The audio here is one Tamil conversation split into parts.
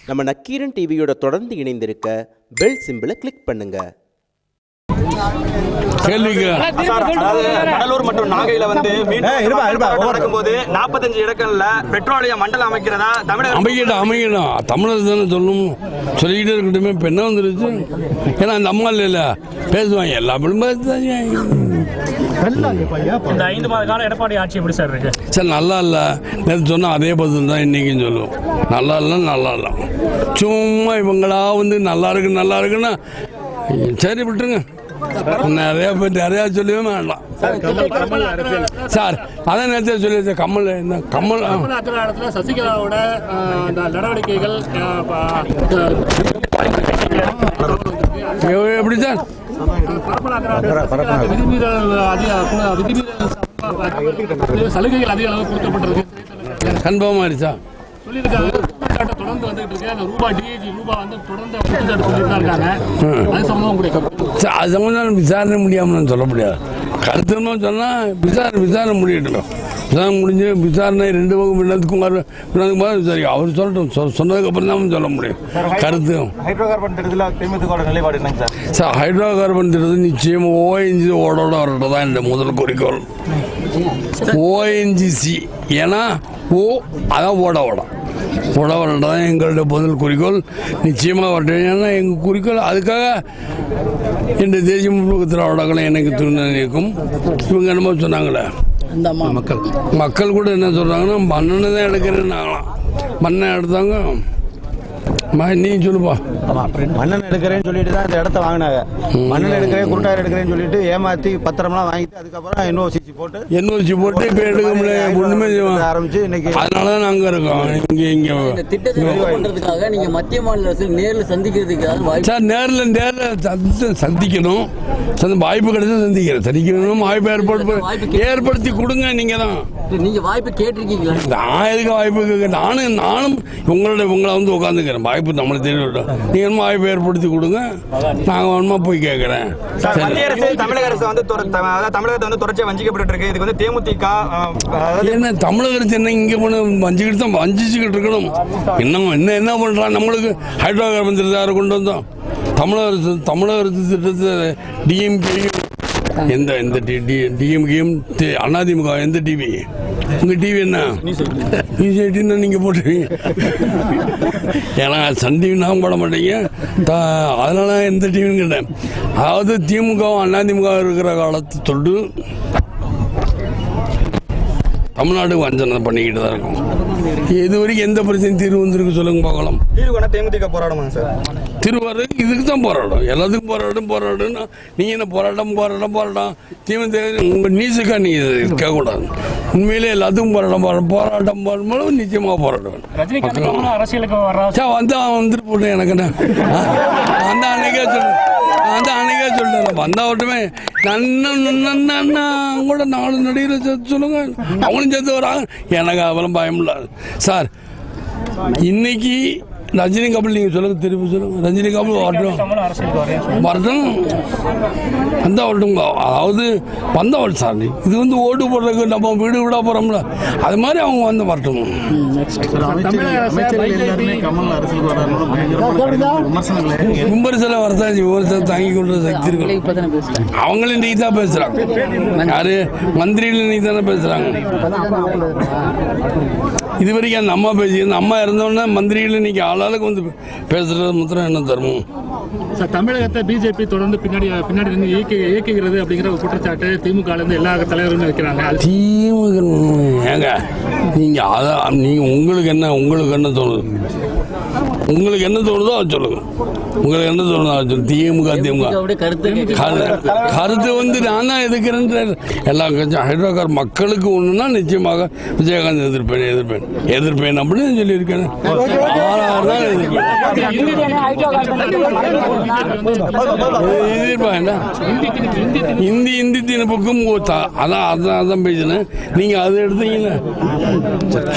நம்ம நக்கீரன் டிவியோட தொடர்ந்து இணைந்திருக்க பெல் சிம்பிளை கிளிக் பண்ணுங்க. கடலூர் மற்றும் நாகையில வந்து நடக்கும்போது 45 இடங்கள்ல பெட்ரோலிய மண்டலம் அமைக்கிறதா அமைக்கணும் தமிழர் தானே சொல்லணும், சொல்லிக்கிட்டே இருக்கட்டுமே. இப்போ என்ன வந்துருச்சு, ஏன்னா அந்த அம்மா இல்ல பேசுவாங்க எல்லா இந்த 5 மாத கால எடப்பாடி ஆட்சி எப்படி சார் இருக்கு? சார் நல்லா இல்லை, நேற்று சொன்னால் அதே பதில் தான் இன்றைக்கும் சொல்லுவோம். நல்லா இல்லை சும்மா இவங்களா வந்து நல்லா இருக்குன்னா சரி விட்டுருங்க. நிறையா சொல்லவே வேண்டாம் சார். அதான் நேரத்தை சொல்லி கமல் என்ன கமல் சசிகலாவோட நடவடிக்கைகள் எப்படி சார் சலுகைகள் அதிக அளவு கொடுக்கப்பட்டிருக்கு கன்ஃபார்ம் ஆயிடுச்சா? அது சம்பந்தம் விசாரணை முடியாமல் சொல்ல முடியாது. கருத்துன்னு சொன்னால் விசாரணை முடியட்டும். விசாரணை முடிஞ்சு விசாரணை 2 பக்கம் வினோத்குமார் விசாரிக்கும். அவர் சொல்லட்டும், சொன்னதுக்கு அப்புறம் தான் சொல்ல முடியும். கருத்து ஹைட்ரோ கார்பன் திட்டத்தில் திமுக நிலைப்பாடு என்னங்க சார்? ஹைட்ரோ கார்பன் திட்டத்தில் நிச்சயம் ONGC ஓடோட வரட்டும் தான் இந்த முதல் குறிக்கோள். ONGC ஏன்னா அதான் ஓட வரட்டும் தான் எங்களுடைய முதல் குறிக்கோள். நிச்சயமாக வரட்டும். ஏன்னா எங்கள் குறிக்கோள் அதுக்காக இந்த தேசிய முற்போக்கு திராவிடங்களை எனக்கு துணை நிற்கும். இவங்க என்னமோ சொன்னாங்களே மக்கள் கூட என்ன சொல்கிறாங்கன்னா மண்ணை தான் எடுக்கிறேன்னாங்களாம். மண்ணை எடுத்தாங்க. நீ சொல்லுப்பா. மண்ணெண்ணெய் எடுக்கிறேன்னு சொல்லிட்டு தான் இந்த இடத்த வாங்கினாங்க. மண்ணெண்ணெய் எடுக்கிறேன் குருட்டாயிரம் எடுக்கிறேன்னு சொல்லிட்டு ஏமாற்றி பத்திரம்லாம் வாங்கிட்டு அதுக்கப்புறம் NOC போட்டு இப்போ எடுக்க முடியாது ஒன்றுமே ஆரம்பிச்சு இன்னைக்கு. அதனால தான் நாங்கள் இருக்கோம். இங்கே திட்டத்தை நீங்க மத்திய மாநில அரசு நேரில் சந்திக்கிறதுக்காக சார் நேரில் சந்திக்கணும். வாய்ப்பு கிடைச்சா சந்திக்கணும். வாய்ப்பு ஏற்படுத்தி கொடுங்க. நீங்கள் தான் வாய்ப்பு கேட்டிருக்கீங்களா? நான் எதுக்கு வாய்ப்பு கேட்க? நானும் உங்களை வந்து உட்காந்துக்கிறேன். வாய்ப்பு நம்மளை தெரியும். நீங்க வாய்ப்பு ஏற்படுத்தி கொடுங்க. நாங்கள் வேணுமா போய் கேட்குறேன். தமிழக அரசு வந்து தமிழகத்தை வந்து தொடர்ச்சியாக வஞ்சிக்கப்பட்டு இருக்கு. இதுக்கு வந்து தேமுதிக என்ன தமிழக அரசு என்ன இங்கே வஞ்சிச்சுக்கிட்டு இருக்கணும். என்ன பண்றான்? நம்மளுக்கு ஹைட்ரோ கார்பன் திட்டத்தை கொண்டு வந்தோம். தமிழக அரசு திட்டத்தை டிஎம்கேயும் எந்த டிஎம்கேயும் அதிமுக எந்த டிவி? உங்கள் டிவி என்ன நியூஸ் 18 நீங்கள் போட்டுருவீங்க. ஏன்னா சன் டிவி நான் போட மாட்டீங்க. அதனால எந்த டிவின்னு கேட்டேன். அதாவது திமுகவும் அதிமுக இருக்கிற காலத்தை தொட்டு தமிழ்நாடு வஞ்சனை பண்ணிக்கிட்டு தான் இருக்கும். இது வரைக்கும் எந்த பிரச்சனையும் தீர்வு வந்திருக்கு சொல்லுங்க பார்க்கலாம். தேமுதிக போராடுமா சார்? திருவாரூர் இதுக்கு தான் போராடும். எல்லாத்துக்கும் போராடும்னா நீங்கள் என்ன போராட்டம் திமுக உங்கள் நீசுக்கா நீங்கள் கேட்கக்கூடாது. உண்மையிலே எல்லாத்துக்கும் போராட்டம் போடும்போது நிச்சயமாக போராடுவேன். வந்துட்டு போட்டேன். எனக்கு என்ன அன்னைக்கே சொல்லிட்டேன். வந்தாவட்டுமே கூட 4 நடிகர் சொல்லுங்க, அவங்களும் சேர்த்து வராங்க. எனக்கு அவெல்லாம் பயம் இல்லை சார். இன்னைக்கு ரஜினி கமல் நீங்கள் சொல்லுங்க, திருப்பி சொல்லுங்க. ரஜினி கமல் வரட்டும் வந்தா வரட்டும். அதாவது வந்தா வரட்டும் சார். இது வந்து ஓட்டு போடுறதுக்கு நம்ம வீடு விட போகிறோம்ல, அது மாதிரி அவங்க வந்து வரட்டும். விமர்சனம் வரதான் விமர்சனம் தாங்கி கொள்ற சக்தி இருக்கு. அவங்களும் நீ தான் பேசுறாங்க. யாரு மந்திரிகள் நீ தானே பேசுறாங்க. இது வரைக்கும் அந்த அம்மா பேசி அந்த அம்மா இருந்தோன்னா மந்திரிகள் இன்னைக்கு ஆளாளுக்கு வந்து பேசுறது மாத்திரம் என்ன தர்மம்? தமிழகத்தை பிஜேபி தொடர்ந்து பின்னாடி இருந்து இயக்குகிறது அப்படிங்கிற ஒரு குற்றச்சாட்டு திமுக எல்லா தலைவர்களும் வைக்கிறாங்க. திமுக ஏங்க நீங்க உங்களுக்கு என்ன தோணுது? உங்களுக்கு என்ன தோணுதோ அதை சொல்லுங்க. உங்களுக்கு என்ன தோணுதோ திமுக கருத்து வந்து நான் தான் எதிர்க்கிறேன். எல்லா கட்சியும் ஹைட்ரோ கார்பன் மக்களுக்கு ஒண்ணுன்னா நிச்சயமாக விஜயகாந்த் எதிர்ப்பேன் அப்படின்னு சொல்லியிருக்கேன். இந்தி திணிப்புக்கும் அதான் பேசினேன். நீங்க அதை எடுத்தீங்கன்னா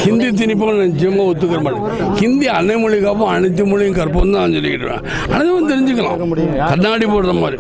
ஹிந்தி திணிப்பும் நிச்சயமா ஒத்துக்கிற மாட்டேன். ஹிந்தி அன்னை மொழி காப்போம், அனைத்து மொழியும் கற்போம் தான் சொல்லிக்கிட்டு. அனைத்தும் தெரிஞ்சுக்கலாம். கண்ணாடி போடுற மாதிரி